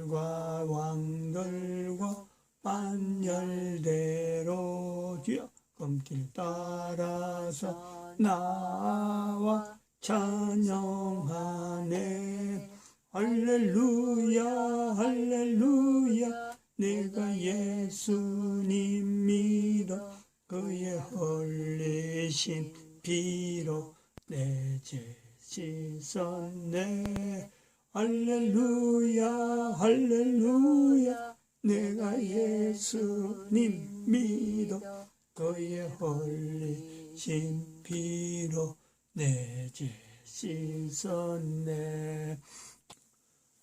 과 왕들과 반열대로 뒤어 검길 따라서 나와 찬양하네. 할렐루야 할렐루야 내가 예수님 믿어 그의 흘리신 피로 내 죄 씻었네. 할렐루야 할렐루야 내가 예수님 믿어 그의 흘리신 피로 내 죄 씻었네.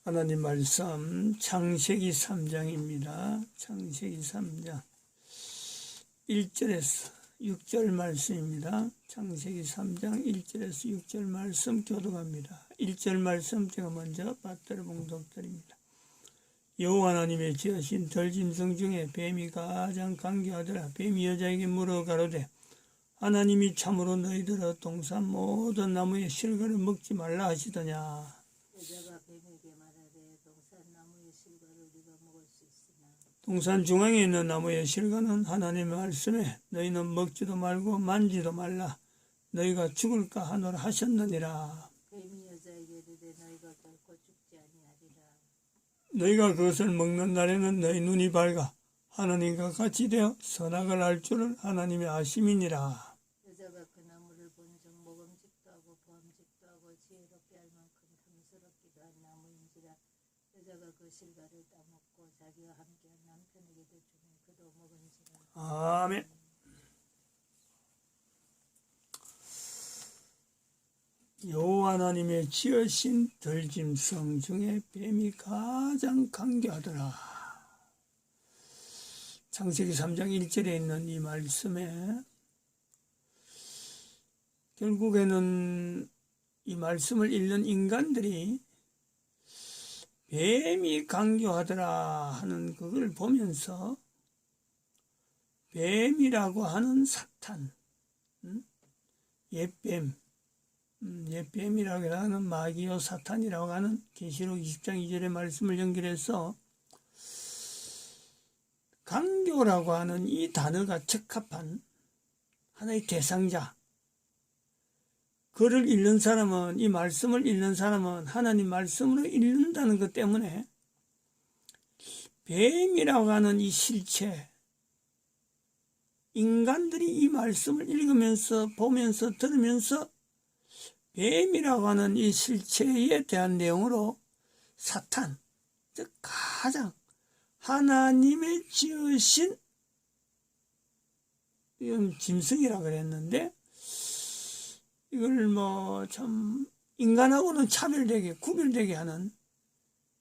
하나님 말씀 창세기 3장입니다. 창세기 3장 1절에서 6절 말씀입니다. 창세기 3장 1절에서 6절 말씀 교독합니다. 1절 말씀 제가 먼저 받들어 봉독드립니다. 여호와 하나님의 지으신 들짐승 중에 뱀이 가장 강교하더라. 뱀이 여자에게 물어 가로되 하나님이 참으로 너희들의 동산 모든 나무의 실과를 먹지 말라 하시더냐. 여자가 뱀에게 말하되 동산 나무의 실과를 우리가 먹을 수 있으나 동산 중앙에 있는 나무의 실과는 하나님의 말씀에 너희는 먹지도 말고 만지도 말라 너희가 죽을까 하노라 하셨느니라. 뱀이 여자에게 이르되 너희가 결코 죽지 아니하리라. 너희가 그것을 먹는 날에는 너희 눈이 밝아 하나님과 같이 되어 선악을 알 줄을 하나님이 아심이니라. 여자가 그 나무를 본즉 먹음직도 하고 보암직도 하고 지혜롭게 할 만큼 탐스럽기도 한 나무인지라. 여자가 그 실과를 따먹고 자기와 함께한 남편에게도 주매 그도 먹은지라. 아멘. 여호와 하나님의 지으신 들짐승 중에 뱀이 가장 강교하더라. 창세기 3장 1절에 있는 이 말씀에 결국에는 이 말씀을 읽는 인간들이 뱀이 강교하더라 하는 그걸 보면서 뱀이라고 하는 사탄, 옛뱀, 옛뱀이라고 하는 마귀요 사탄이라고 하는 계시록 20장 2절의 말씀을 연결해서 강교라고 하는 이 단어가 적합한 하나의 대상자, 글을 읽는 사람은, 이 말씀을 읽는 사람은 하나님 말씀으로 읽는다는 것 때문에 뱀이라고 하는 이 실체, 인간들이 이 말씀을 읽으면서 보면서 들으면서 뱀이라고 하는 이 실체에 대한 내용으로 사탄, 즉 가장 하나님의 지으신 이건 짐승이라고 그랬는데 이걸 뭐 참 인간하고는 차별되게 구별되게 하는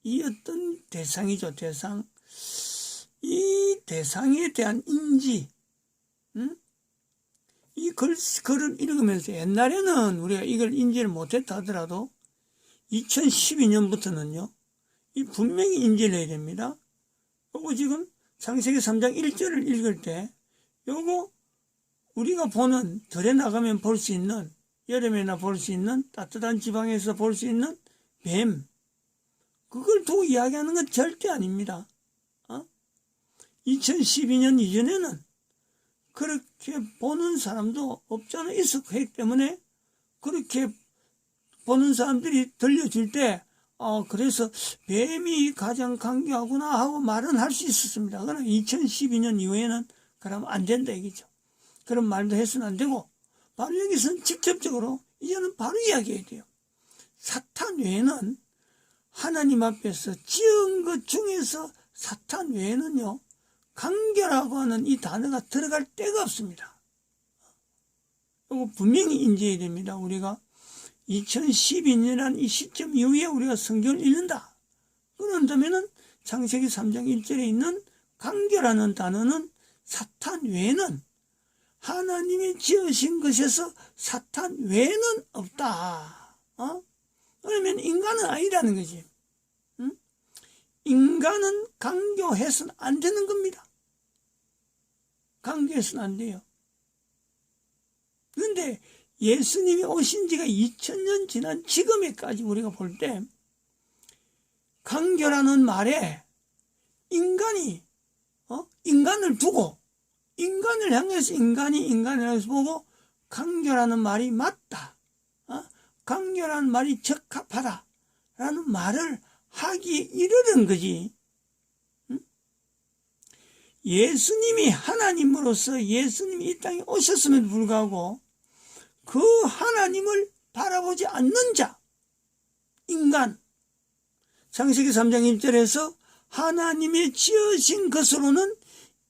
이 어떤 대상이죠. 대상. 이 대상에 대한 인지, 이 글을 읽으면서 옛날에는 우리가 이걸 인지를 못했다 하더라도 2012년부터는요 이 분명히 인지를 해야 됩니다. 요거 지금 창세기 3장 1절을 읽을 때 요거 우리가 보는 들에 나가면 볼 수 있는, 여름에나 볼 수 있는, 따뜻한 지방에서 볼 수 있는 뱀, 그걸 두고 이야기하는 건 절대 아닙니다. 2012년 이전에는 그렇게 보는 사람도 없잖아 있었기 때문에 그렇게 보는 사람들이 들려줄 때 그래서 뱀이 가장 강교하구나 하고 말은 할 수 있었습니다. 그러나 2012년 이후에는 그러면 안 된다 얘기죠. 그런 말도 해서는 안 되고 바로 여기서는 직접적으로 이제는 바로 이야기해야 돼요. 사탄 외에는 하나님 앞에서 지은 것 중에서 사탄 외에는요 강교라고 하는 이 단어가 들어갈 데가 없습니다. 이거 분명히 인지해야 됩니다. 우리가 2012년이라는 이 시점 이후에 우리가 성경을 읽는다. 그런다면은 창세기 3장 1절에 있는 강교라는 단어는 사탄 외에는 하나님이 지으신 것에서 사탄 외에는 없다. 그러면 인간은 아니라는 거지. 인간은 강교해서는 안 되는 겁니다. 강교해서는 안 돼요. 그런데 예수님이 오신 지가 2000년 지난 지금에까지 우리가 볼 때 강교라는 말에 인간이 인간을 두고 인간을 향해서 인간이 인간을 향해서 보고 강교라는 말이 맞다. 강교라는 말이 적합하다. 라는 말을 하기 이르는 거지. 예수님이 하나님으로서 예수님이 이 땅에 오셨음에도 불구하고 그 하나님을 바라보지 않는 자, 인간. 창세기 3장 1절에서 하나님이 지으신 것으로는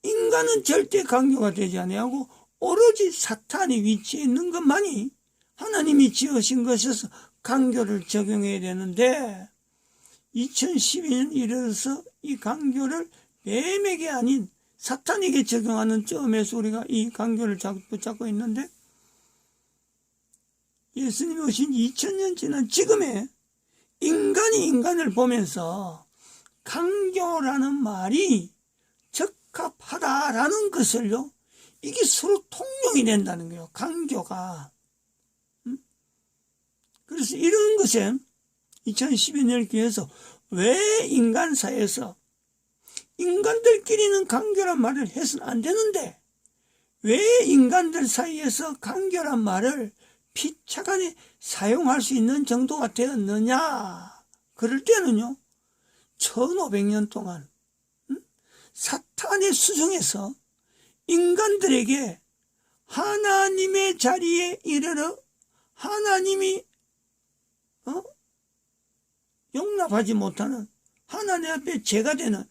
인간은 절대 강교가 되지 아니하고 오로지 사탄이 위치해 있는 것만이 하나님이 지으신 것에서 강교를 적용해야 되는데 2012년 이르러서 이 강교를 뱀에게 아닌 사탄에게 적용하는 점에서 우리가 이 강교를 붙잡고 있는데 예수님이 오신 2000년 지난 지금에 인간이 인간을 보면서 강교라는 말이 적합하다라는 것을요, 이게 서로 통용이 된다는 거예요. 강교가. 그래서 이런 것에 2012년을 기해서 왜 인간 사회에서 인간들끼리는 강교란 말을 해서는 안 되는데 왜 인간들 사이에서 강교란 말을 피차간에 사용할 수 있는 정도가 되었느냐. 그럴 때는요, 1500년 동안 사탄의 수중에서 인간들에게 하나님의 자리에 이르러 하나님이 용납하지 못하는 하나님 앞에 죄가 되는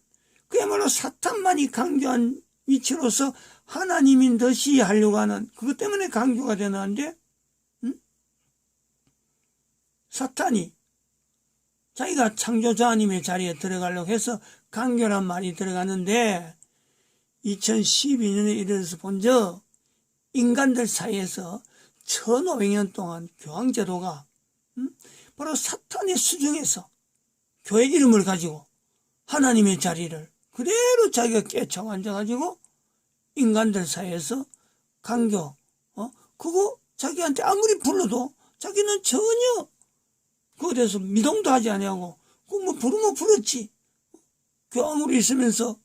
그야말로 사탄만이 강교한 위치로서 하나님인 듯이 하려고 하는 그것 때문에 강교가 되는데 사탄이 자기가 창조자 하나님의 자리에 들어가려고 해서 강교란 말이 들어가는데 2012년에 이르러서 본적 인간들 사이에서 1500년 동안 교황제도가 바로 사탄의 수중에서 교회 이름을 가지고 하나님의 자리를 그대로 자기가 깨쳐 앉아가지고 인간들 사이에서 강교 그거 자기한테 아무리 불러도 자기는 전혀 그거에 대해서 미동도 하지 아니하고 뭐 부르면 부르지 교황으로 있으면서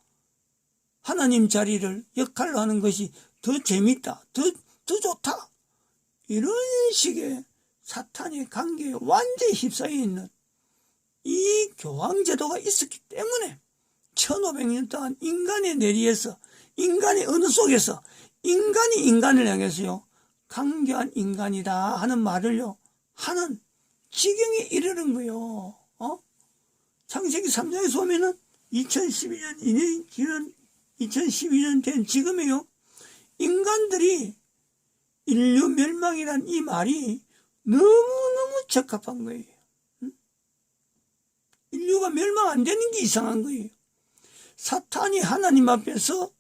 하나님 자리를 역할로 하는 것이 더 재밌다 더 좋다 이런 식의 사탄의 관계에 완전히 휩싸여 있는 이 교황제도가 있었기 때문에 1500년 동안 인간의 내리에서 인간의 어느 속에서 인간이 인간을 향해서요 강교한 인간이다 하는 말을요 하는 지경에 이르는 거요. 창세기 3장에서 보면은 2012년 된 지금에요 인간들이 인류 멸망이란 이 말이 너무너무 적합한 거예요. 인류가 멸망 안 되는 게 이상한 거예요. 사탄이 하나님 앞에서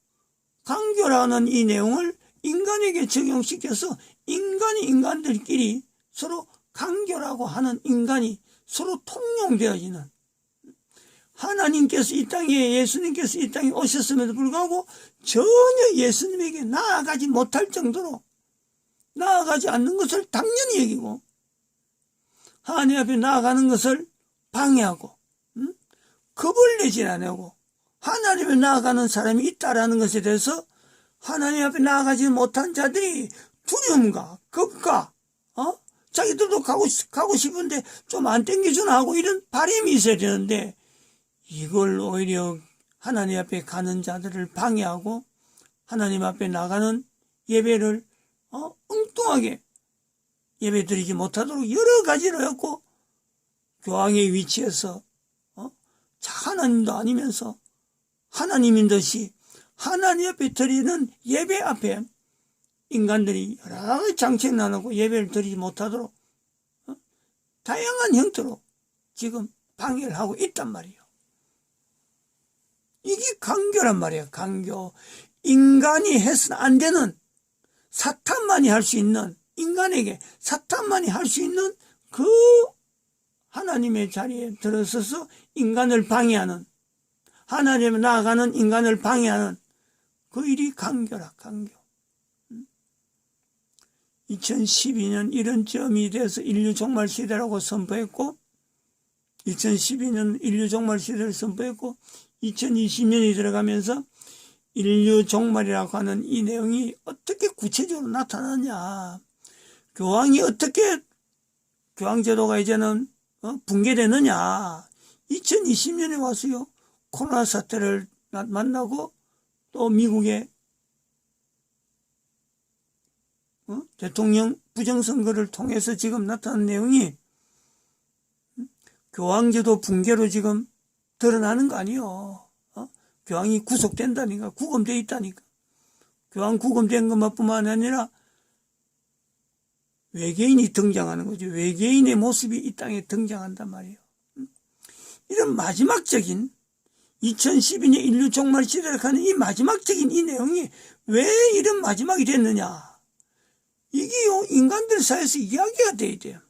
강교라는 이 내용을 인간에게 적용시켜서 인간이 인간들끼리 서로 강교라고 하는 인간이 서로 통용되어지는 하나님께서 이 땅에 예수님께서 이 땅에 오셨음에도 불구하고 전혀 예수님에게 나아가지 못할 정도로 나아가지 않는 것을 당연히 여기고 하나님 앞에 나아가는 것을 방해하고 겁을 내지 않고 하나님 앞에 나아가는 사람이 있다라는 것에 대해서 하나님 앞에 나아가지 못한 자들이 두려움과 겁과 자기들도 가고 싶은데 좀 안 땡겨주나 하고 이런 바람이 있어야 되는데 이걸 오히려 하나님 앞에 가는 자들을 방해하고 하나님 앞에 나가는 예배를 엉뚱하게 예배 드리지 못하도록 여러 가지로 했고 교황의 위치에서 하나님도 아니면서 하나님인 듯이 하나님 앞에 드리는 예배 앞에 인간들이 여러 가지 장책 나누고 예배를 드리지 못하도록 다양한 형태로 지금 방해를 하고 있단 말이에요. 이게 강교란 말이에요. 강교. 인간이 해서는 안 되는 사탄만이 할 수 있는 인간에게 사탄만이 할 수 있는 그 하나님의 자리에 들어서서 인간을 방해하는 하나님에 나아가는 인간을 방해하는 그 일이 강교라 강교. 2012년 이런 점이 돼서 인류 종말 시대라고 선포했고 2012년 인류 종말 시대를 선포했고 2020년이 들어가면서 인류 종말이라고 하는 이 내용이 어떻게 구체적으로 나타나냐. 교황이 어떻게 교황제도가 이제는 붕괴되느냐. 2020년에 와서요. 코로나 사태를 만나고 또 미국의 대통령 부정선거를 통해서 지금 나타난 내용이 교황제도 붕괴로 지금 드러나는 거 아니요. 교황이 구속된다니까, 구금되어 있다니까. 교황 구금된 것뿐만 아니라 외계인이 등장하는 거죠. 외계인의 모습이 이 땅에 등장한단 말이에요. 이런 마지막적인 2012년 인류 종말 시대를 가는 이 마지막적인 이 내용이 왜 이런 마지막이 됐느냐. 이게 인간들 사이에서 이야기가 돼야 돼요.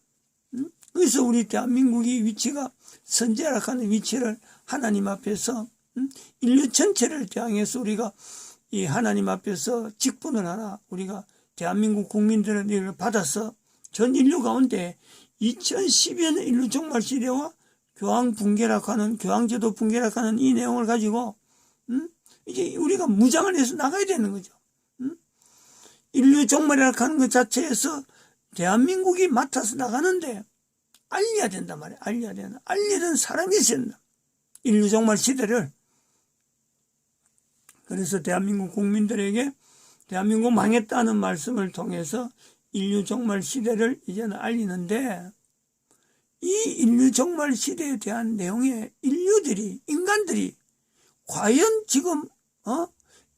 그래서 우리 대한민국의 위치가 선제락하는 위치를 하나님 앞에서 인류 전체를 대항해서 우리가 이 하나님 앞에서 직분을 하나 우리가 대한민국 국민들은 이걸 받아서 전 인류 가운데 2012년 인류 종말 시대와 교황 붕괴라고 하는 교황제도 붕괴라고 하는 이 내용을 가지고 이제 우리가 무장을 해서 나가야 되는 거죠. 인류 종말이라고 하는 것 자체에서 대한민국이 맡아서 나가는데 알려야 된단 말이에요. 알려야 된다. 알려는 사람이 있어야 된다. 인류 종말 시대를. 그래서 대한민국 국민들에게 대한민국 망했다는 말씀을 통해서 인류 종말 시대를 이제는 알리는데 이 인류 종말 시대에 대한 내용에 인간들이 과연 지금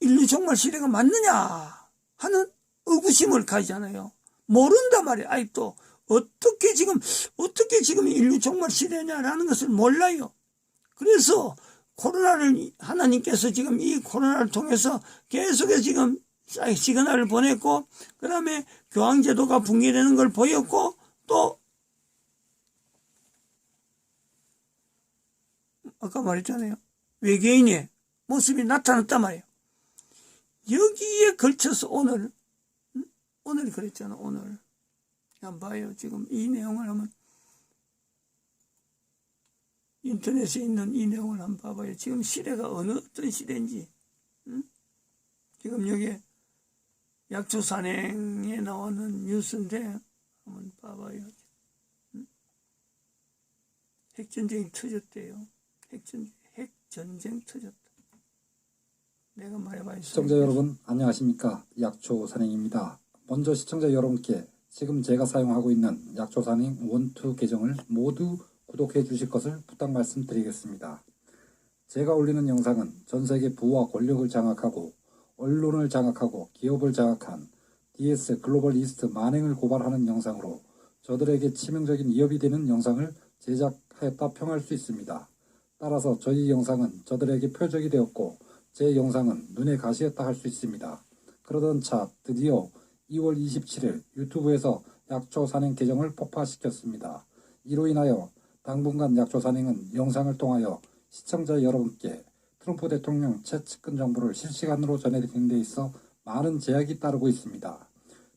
인류 종말 시대가 맞느냐 하는 의구심을 가지잖아요. 모른단 말이에요. 아직도 어떻게 지금 인류 종말 시대냐라는 것을 몰라요. 그래서 코로나를 하나님께서 지금 이 코로나를 통해서 계속해서 지금 시그널을 보냈고 그 다음에 교황제도가 붕괴되는 걸 보였고 또 아까 말했잖아요. 외계인의 모습이 나타났단 말이에요. 여기에 걸쳐서 오늘 그랬잖아. 오늘 한번 봐요. 지금 이 내용을 한번 인터넷에 있는 이 내용을 한번 봐봐요. 지금 시대가 어떤 시대인지. 지금 여기 약초 산행에 나오는 뉴스인데 한번 봐봐요. 핵전쟁이 터졌대요. 핵전쟁 터졌다. 내가 말해봐요. 시청자 여러분 안녕하십니까. 약초 산행입니다. 먼저 시청자 여러분께 지금 제가 사용하고 있는 약초 산행 1, 2 계정을 모두 구독해 주실 것을 부탁 말씀드리겠습니다. 제가 올리는 영상은 전세계 부와 권력을 장악하고 언론을 장악하고 기업을 장악한 DS 글로벌 이스트 만행을 고발하는 영상으로 저들에게 치명적인 위협이 되는 영상을 제작하였다 평할 수 있습니다. 따라서 저희 영상은 저들에게 표적이 되었고 제 영상은 눈의 가시였다 할 수 있습니다. 그러던 차 드디어 2월 27일 유튜브에서 약초 산행 계정을 폭파시켰습니다. 이로 인하여 당분간 약초 산행은 영상을 통하여 시청자 여러분께 트럼프 대통령 최측근 정보를 실시간으로 전해드리는 데 있어 많은 제약이 따르고 있습니다.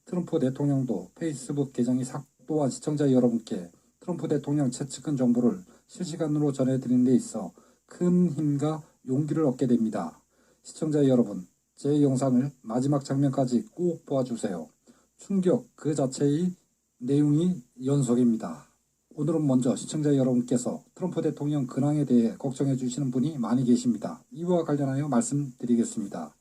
트럼프 대통령도 페이스북 계정이 삭도한 시청자 여러분께 트럼프 대통령 최측근 정보를 실시간으로 전해드리는 데 있어 큰 힘과 용기를 얻게 됩니다. 시청자 여러분, 제 영상을 마지막 장면까지 꼭 보아주세요. 충격 그 자체의 내용이 연속입니다. 오늘은 먼저 시청자 여러분께서 트럼프 대통령 근황에 대해 걱정해 주시는 분이 많이 계십니다. 이와 관련하여 말씀드리겠습니다.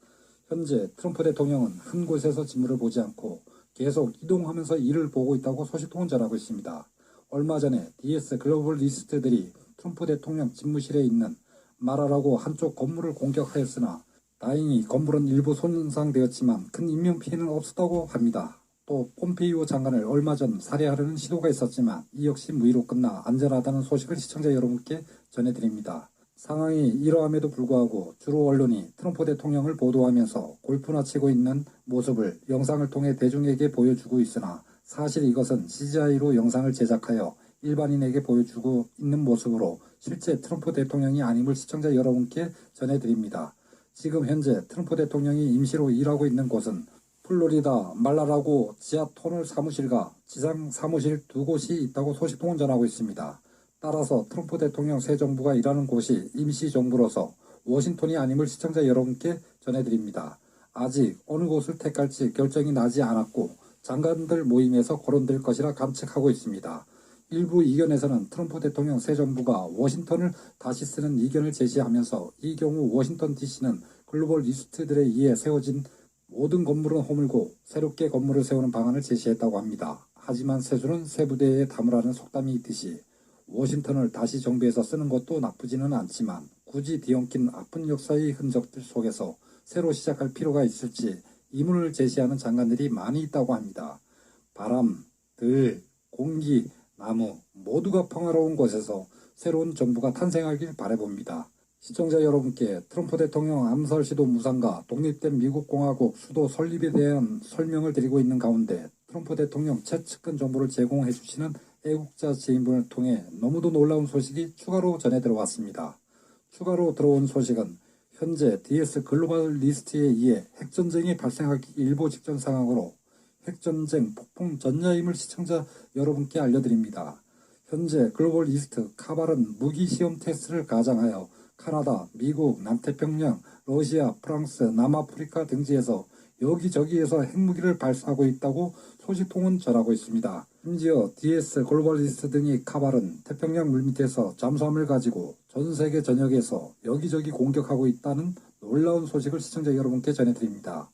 현재 트럼프 대통령은 한 곳에서 직무를 보지 않고 계속 이동하면서 일을 보고 있다고 소식통은 전하고 있습니다. 얼마 전에 DS 글로벌 리스트들이 트럼프 대통령 집무실에 있는 마라라고 한쪽 건물을 공격하였으나 다행히 건물은 일부 손상되었지만 큰 인명피해는 없었다고 합니다. 또 폼페이오 장관을 얼마 전 살해하려는 시도가 있었지만 이 역시 무의로 끝나 안전하다는 소식을 시청자 여러분께 전해드립니다. 상황이 이러함에도 불구하고 주로 언론이 트럼프 대통령을 보도하면서 골프나 치고 있는 모습을 영상을 통해 대중에게 보여주고 있으나 사실 이것은 CGI로 영상을 제작하여 일반인에게 보여주고 있는 모습으로 실제 트럼프 대통령이 아님을 시청자 여러분께 전해드립니다. 지금 현재 트럼프 대통령이 임시로 일하고 있는 곳은 플로리다 말라라고 지하 터널 사무실과 지상 사무실 두 곳이 있다고 소식통은 전하고 있습니다. 따라서 트럼프 대통령 새 정부가 일하는 곳이 임시정부로서 워싱턴이 아님을 시청자 여러분께 전해드립니다. 아직 어느 곳을 택할지 결정이 나지 않았고 장관들 모임에서 거론될 것이라 감측하고 있습니다. 일부 이견에서는 트럼프 대통령 새 정부가 워싱턴을 다시 쓰는 이견을 제시하면서 이 경우 워싱턴 DC는 글로벌 리스트들에 의해 세워진 모든 건물은 허물고 새롭게 건물을 세우는 방안을 제시했다고 합니다. 하지만 세수는 새 부대에 담으라는 속담이 있듯이 워싱턴을 다시 정부에서 쓰는 것도 나쁘지는 않지만 굳이 뒤엉킨 아픈 역사의 흔적들 속에서 새로 시작할 필요가 있을지 의문을 제시하는 장관들이 많이 있다고 합니다. 바람, 들, 공기, 나무 모두가 평화로운 곳에서 새로운 정부가 탄생하길 바라봅니다. 시청자 여러분께 트럼프 대통령 암살 시도 무산과 독립된 미국 공화국 수도 설립에 대한 설명을 드리고 있는 가운데 트럼프 대통령 최측근 정보를 제공해 주시는 애국자 지인분을 통해 너무도 놀라운 소식이 추가로 전해 들어왔습니다. 추가로 들어온 소식은 현재 DS 글로벌 리스트에 의해 핵전쟁이 발생하기 일보 직전 상황으로 핵전쟁 폭풍 전야임을 시청자 여러분께 알려드립니다. 현재 글로벌 리스트 카발은 무기 시험 테스트를 가장하여 카나다, 미국, 남태평양, 러시아, 프랑스, 남아프리카 등지에서 여기저기에서 핵무기를 발사하고 있다고 소식통은 전하고 있습니다. 심지어 DS 글로벌리스트 등이 카발은 태평양 물밑에서 잠수함을 가지고 전 세계 전역에서 여기저기 공격하고 있다는 놀라운 소식을 시청자 여러분께 전해드립니다.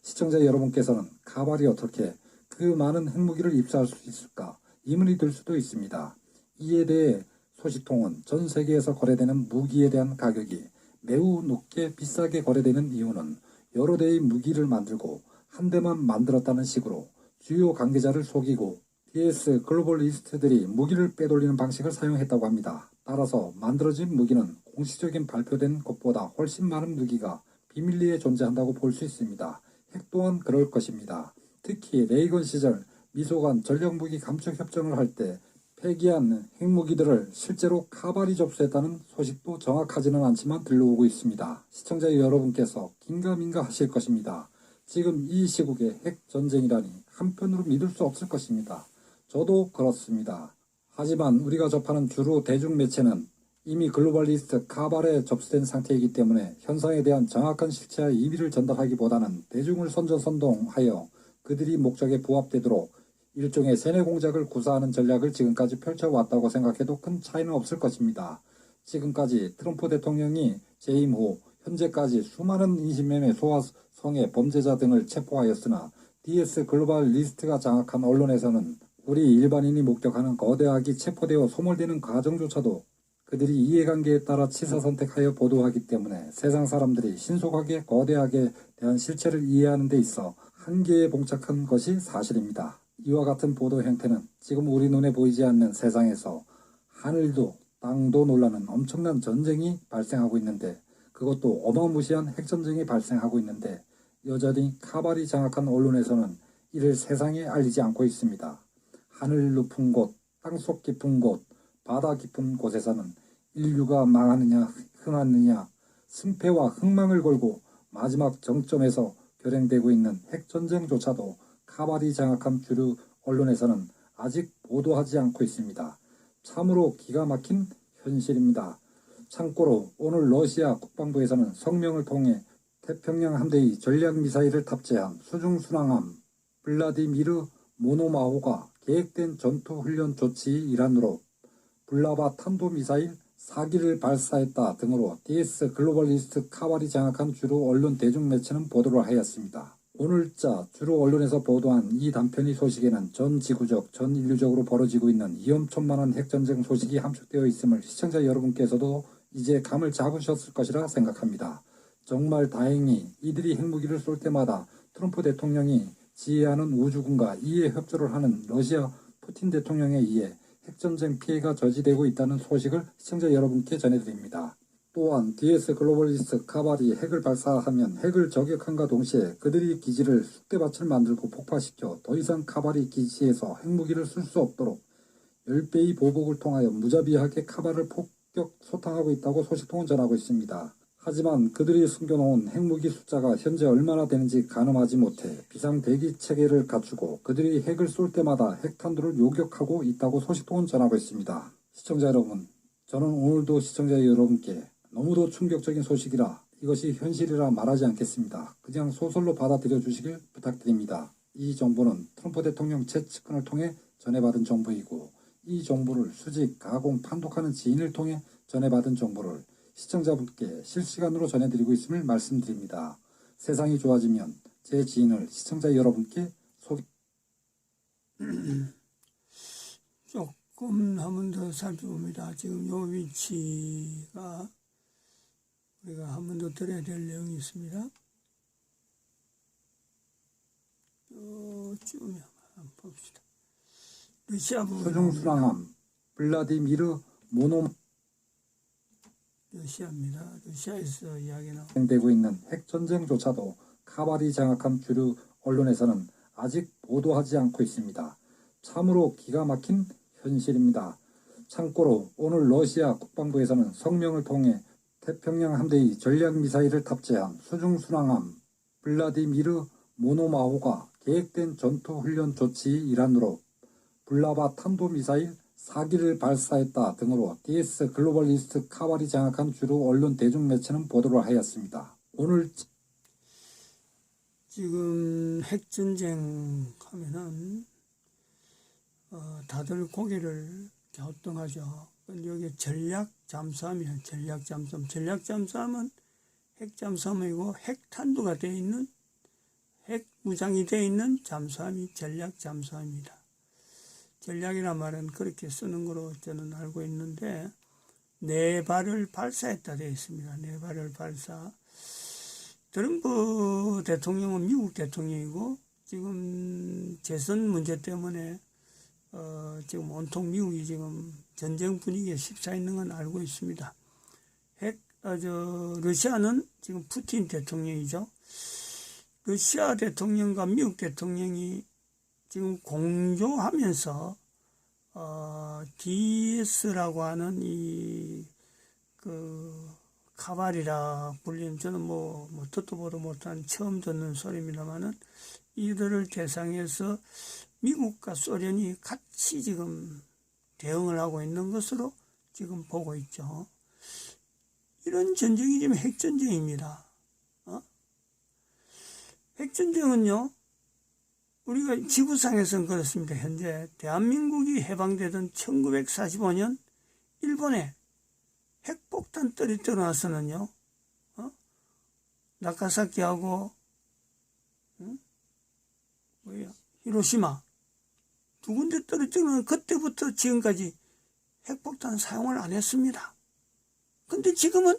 시청자 여러분께서는 카발이 어떻게 그 많은 핵무기를 입수할 수 있을까 의문이 들 수도 있습니다. 이에 대해 소식통은 전 세계에서 거래되는 무기에 대한 가격이 매우 높게 비싸게 거래되는 이유는 여러 대의 무기를 만들고 한 대만 만들었다는 식으로 주요 관계자를 속이고 DS 글로벌 리스트들이 무기를 빼돌리는 방식을 사용했다고 합니다. 따라서 만들어진 무기는 공식적인 발표된 것보다 훨씬 많은 무기가 비밀리에 존재한다고 볼 수 있습니다. 핵 또한 그럴 것입니다. 특히 레이건 시절 미소 간 전략무기 감축 협정을 할 때 폐기한 핵무기들을 실제로 카발이 접수했다는 소식도 정확하지는 않지만 들려오고 있습니다. 시청자 여러분께서 긴가민가 하실 것입니다. 지금 이 시국에 핵전쟁이라니 한편으로 믿을 수 없을 것입니다. 저도 그렇습니다. 하지만 우리가 접하는 주로 대중매체는 이미 글로벌리스트 카발에 접수된 상태이기 때문에 현상에 대한 정확한 실체와 의미를 전달하기보다는 대중을 선전선동하여 그들이 목적에 부합되도록 일종의 세뇌 공작을 구사하는 전략을 지금까지 펼쳐왔다고 생각해도 큰 차이는 없을 것입니다. 지금까지 트럼프 대통령이 재임 후 현재까지 수많은 인신매매 소아성의 범죄자 등을 체포하였으나 DS 글로벌 리스트가 장악한 언론에서는 우리 일반인이 목격하는 거대하게 체포되어 소몰되는 과정조차도 그들이 이해관계에 따라 취사선택하여 보도하기 때문에 세상 사람들이 신속하게 거대하게 대한 실체를 이해하는 데 있어 한계에 봉착한 것이 사실입니다. 이와 같은 보도 형태는 지금 우리 눈에 보이지 않는 세상에서 하늘도 땅도 놀라는 엄청난 전쟁이 발생하고 있는데 그것도 어마무시한 핵전쟁이 발생하고 있는데 여전히 카발이 장악한 언론에서는 이를 세상에 알리지 않고 있습니다. 하늘 높은 곳, 땅속 깊은 곳, 바다 깊은 곳에서는 인류가 망하느냐 흥하느냐 승패와 흥망을 걸고 마지막 정점에서 결행되고 있는 핵전쟁조차도 카발이 장악한 주류 언론에서는 아직 보도하지 않고 있습니다. 참으로 기가 막힌 현실입니다. 참고로 오늘 러시아 국방부에서는 성명을 통해 태평양 함대의 전략미사일을 탑재한 수중순항함 블라디미르 모노마호가 계획된 전투훈련 조치의 일환으로 블라바 탄도미사일 4기를 발사했다 등으로 DS 글로벌리스트 카발이 장악한 주로 언론 대중매체는 보도를 하였습니다. 오늘자 주로 언론에서 보도한 이 단편의 소식에는 전 지구적, 전 인류적으로 벌어지고 있는 위험천만한 핵전쟁 소식이 함축되어 있음을 시청자 여러분께서도 이제 감을 잡으셨을 것이라 생각합니다. 정말 다행히 이들이 핵무기를 쏠 때마다 트럼프 대통령이 지휘하는 우주군과 이에 협조를 하는 러시아 푸틴 대통령에 의해 핵전쟁 피해가 저지되고 있다는 소식을 시청자 여러분께 전해드립니다. 또한 DS 글로벌리스트 카발이 핵을 발사하면 핵을 저격함과 동시에 그들이 기지를 쑥대밭을 만들고 폭파시켜 더 이상 카발이 기지에서 핵무기를 쓸 수 없도록 10배의 보복을 통하여 무자비하게 카발을 폭격 소탕하고 있다고 소식통은 전하고 있습니다. 하지만 그들이 숨겨놓은 핵무기 숫자가 현재 얼마나 되는지 가늠하지 못해 비상대기 체계를 갖추고 그들이 핵을 쏠 때마다 핵탄두를 요격하고 있다고 소식통은 전하고 있습니다. 시청자 여러분, 저는 오늘도 시청자 여러분께 너무도 충격적인 소식이라 이것이 현실이라 말하지 않겠습니다. 그냥 소설로 받아들여 주시길 부탁드립니다. 이 정보는 트럼프 대통령 채 측근을 통해 전해받은 정보이고 이 정보를 수집, 가공, 판독하는 지인을 통해 전해받은 정보를 시청자분께 실시간으로 전해드리고 있음을 말씀드립니다. 세상이 좋아지면 제 지인을 시청자 여러분께 소개 조금 한 번 더 살펴봅니다. 지금 요 위치가 우리가 한 번 더 들어야 될 내용이 있습니다. 요쯤에 한번 봅시다. 러시아 부분 소중순항함 블라디미르 모노 러시아입니다. 러시아에서 이야기 나오고 진행되고 있는 핵전쟁조차도 카바리 장악한 주류 언론에서는 아직 보도하지 않고 있습니다. 참으로 기가 막힌 현실입니다. 참고로 오늘 러시아 국방부에서는 성명을 통해 태평양 함대의 전략미사일을 탑재한 수중순항함 블라디미르 모노마호가 계획된 전투훈련 조치의 일환으로 블라바 탄도미사일 4기를 발사했다 등으로 DS 글로벌리스트 카바리 장악한 주로 언론 대중매체는 보도를 하였습니다. 오늘 지금 핵전쟁 하면은 다들 고개를 갸우뚱하죠. 근데 여기 전략 잠수함이에요. 전략 잠수함. 전략 잠수함은 핵 잠수함이고 핵탄두가 되어 있는 핵 무장이 되어 있는 잠수함이 전략 잠수함입니다. 전략이란 말은 그렇게 쓰는 거로 저는 알고 있는데 4발을 발사했다 되어 있습니다. 4발을 발사. 트럼프 대통령은 미국 대통령이고 지금 재선 문제 때문에 지금 온통 미국이 지금 전쟁 분위기에 휩싸여 있는 건 알고 있습니다. 러시아는 지금 푸틴 대통령이죠. 러시아 대통령과 미국 대통령이 지금 공조하면서 DS라고 하는 카발이라 불리는 저는 뭐 듣도 보도 못한 처음 듣는 소리입니다만은 이들을 대상해서 미국과 소련이 같이 지금 대응을 하고 있는 것으로 지금 보고 있죠. 이런 전쟁이 지금 핵전쟁입니다. 핵전쟁은요, 우리가 지구상에서는 그렇습니다. 현재 대한민국이 해방되던 1945년 일본에 핵폭탄 떨어뜨려 놔서는요, 나가사키하고 히로시마 두 군데 떨어뜨려 놓은 그때부터 지금까지 핵폭탄 사용을 안 했습니다. 근데 지금은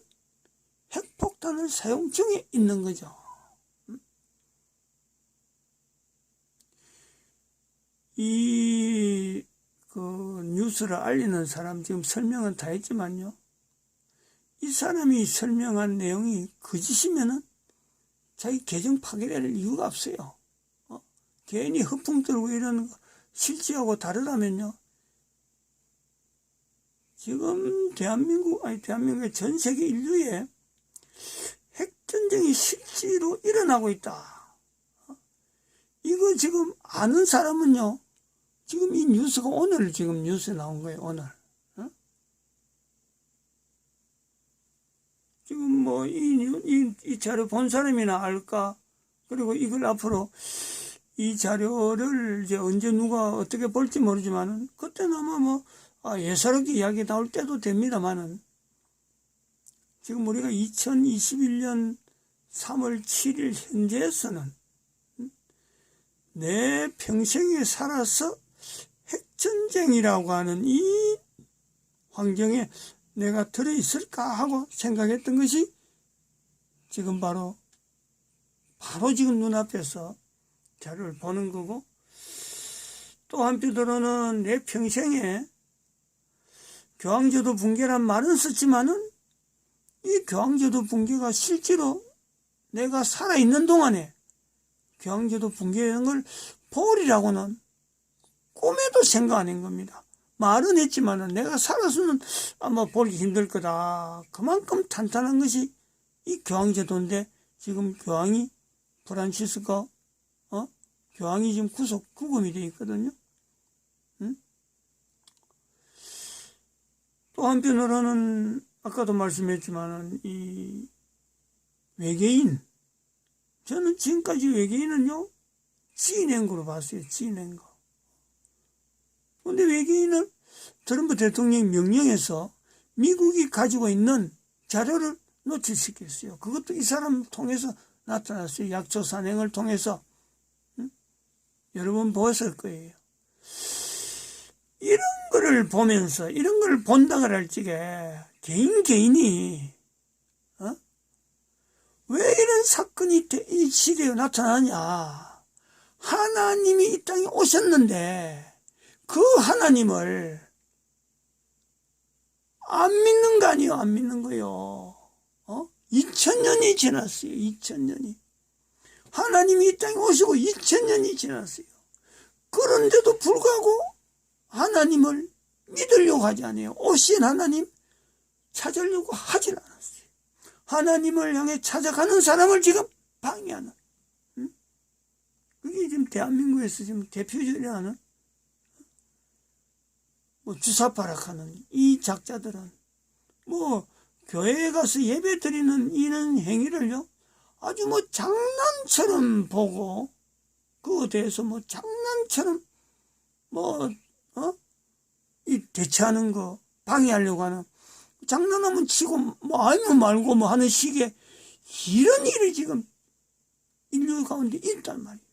핵폭탄을 사용 중에 있는 거죠. 뉴스를 알리는 사람 지금 설명은 다 했지만요. 이 사람이 설명한 내용이 거짓이면은 자기 계정 파괴될 이유가 없어요. 괜히 허풍 들고 이러는 거 실제하고 다르다면요. 지금 대한민국의 전 세계 인류에 핵전쟁이 실제로 일어나고 있다. 이거 지금 아는 사람은요. 지금 이 뉴스가 오늘 지금 뉴스에 나온 거예요. 오늘. 지금 뭐 이 자료 본 사람이나 알까? 그리고 이걸 앞으로 이 자료를 이제 언제 누가 어떻게 볼지 모르지만은 그때는 아마 예사롭게 이야기 나올 때도 됩니다만은 지금 우리가 2021년 3월 7일 현재에서는 내 평생에 살아서 핵전쟁이라고 하는 이 환경에 내가 들어있을까 하고 생각했던 것이 지금 바로 지금 눈앞에서 자료를 보는 거고, 또 한편으로는 내 평생에 교황제도 붕괴란 말은 썼지만은 이 교황제도 붕괴가 실제로 내가 살아있는 동안에 교황제도 붕괴하는 걸 보리라고는 꿈에도 생각 안 한 겁니다. 말은 했지만은 내가 살아서는 아마 보기 힘들 거다. 그만큼 탄탄한 것이 이 교황제도인데 지금 교황이 프란치스코 교황이 지금 구금이 되어 있거든요. 또 한편으로는 아까도 말씀했지만은 이 외계인, 저는 지금까지 외계인은요 지어낸 거로 봤어요. 지어낸 거. 근데 외계인을 트럼프 대통령이 명령해서 미국이 가지고 있는 자료를 노출시켰어요. 그것도 이 사람을 통해서 나타났어요. 약초 산행을 통해서. 여러 번 보았을 거예요. 이런 거를 보면서, 이런 걸 본다고 할 적에 개인이 왜 이런 사건이 이 시대에 나타나냐. 하나님이 이 땅에 오셨는데 그 하나님을 안 믿는 거 아니에요. 안 믿는 거요. 2000년이 지났어요. 2000년이. 하나님이 이 땅에 오시고 2000년이 지났어요. 그런데도 불구하고 하나님을 믿으려고 하지 않아요. 오신 하나님 찾으려고 하질 않았어요. 하나님을 향해 찾아가는 사람을 지금 방해하는. 그게 지금 대한민국에서 지금 대표적으로 하는 주사파락하는 이 작자들은 교회에 가서 예배 드리는 이런 행위를요 아주 장난처럼 보고 그거에 대해서 장난처럼 이 대처하는 거 방해하려고 하는 장난하면 치고 아니면 말고 하는 식의 이런 일이 지금 인류 가운데 있단 말이에요.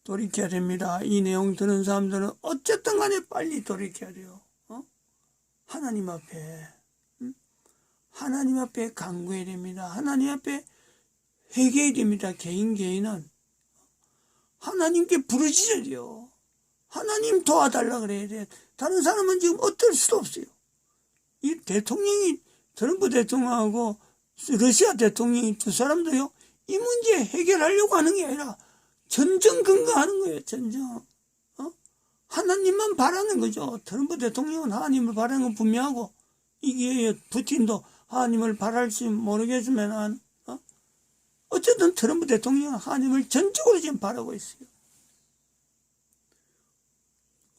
돌이켜야 됩니다. 이 내용 들은 사람들은 어쨌든 간에 빨리 돌이켜야 돼요. 하나님 앞에 하나님 앞에 간구해야 됩니다. 하나님 앞에 회개해야 됩니다. 개인은 하나님께 부르짖어야 돼요. 하나님 도와달라 그래야 돼. 다른 사람은 지금 어쩔 수도 없어요. 이 대통령이 트럼프 대통령하고 러시아 대통령이 두 사람도요 이 문제 해결하려고 하는 게 아니라 전정 근거하는 거예요. 전정. 하나님만 바라는 거죠. 트럼프 대통령은 하나님을 바라는 건 분명하고 이게 푸틴도 하나님을 바랄지 모르겠지만 어쨌든 트럼프 대통령은 하나님을 전적으로 지금 바라고 있어요.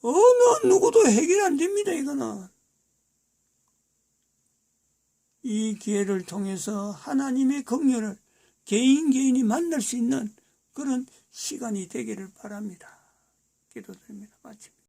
어느 누구도 해결 안 됩니다. 이거는. 이 기회를 통해서 하나님의 긍휼을 개인이 만날 수 있는 그런 시간이 되기를 바랍니다. 기도드립니다. 마칩니다.